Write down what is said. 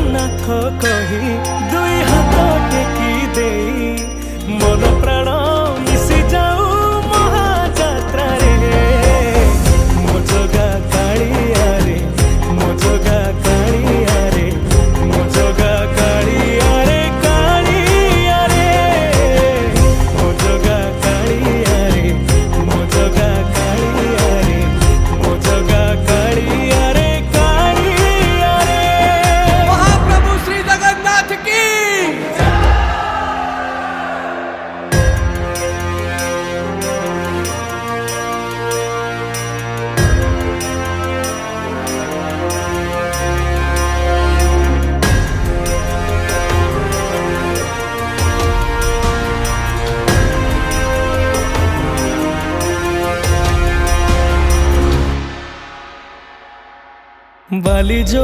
जगन्नाथ कही दुई हाथ टेकी दे मन प्राण मिशि जाऊ महाजात्रा रे मो जगा कालिया रे मो जगा कालिया रे मो जगा कालिया रे कालिया रे मो जगा कालिया रे मो जगा कालिया रे मो जगा कालिया रे कालिया रे। महाप्रभु श्री जगन्नाथ की बाली जो